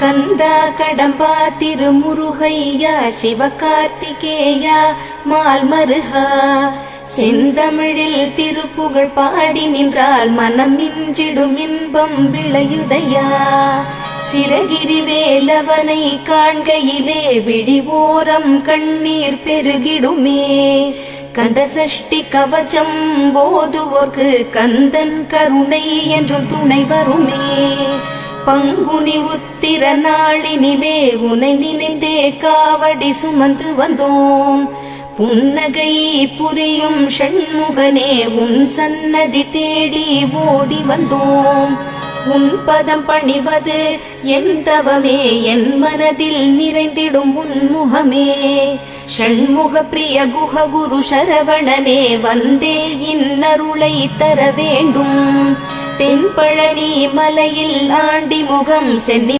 கந்தா கடம்பா திருமுருகையா சிவகார்த்திகேயா மால்மருகா செந்தமிழில் திருப்புகழ் பாடி நின்றால் மனம் மிஞ்சிடும் இன்பம் விளையுதையா. சிரகிரி வேலவனை காண்கையிலே விழிவோரம் கண்ணீர் பெருகிடுமே. கந்த சஷ்டி கவச்சம் போதுவோர்க்கு கந்தன் கருணை என்றும் துணை வருமே. பங்குனி உத்திர நாளினிலே உனை நினைந்தே காவடி சுமந்து வந்தோம். புன்னகை புரியும் ஷண்முகனே உன் சன்னதி தேடி ஓடி வந்தோம். உன் பதம் பணிவது என் தவமே, என் மனதில் நிறைந்திடும் உன்முகமே. ஷண்முக பிரிய குஹ குரு சரவணனே வந்தே இன்னருளை தர வேண்டும். தென்பழனி மலையில் ஆண்டி முகம் சென்னி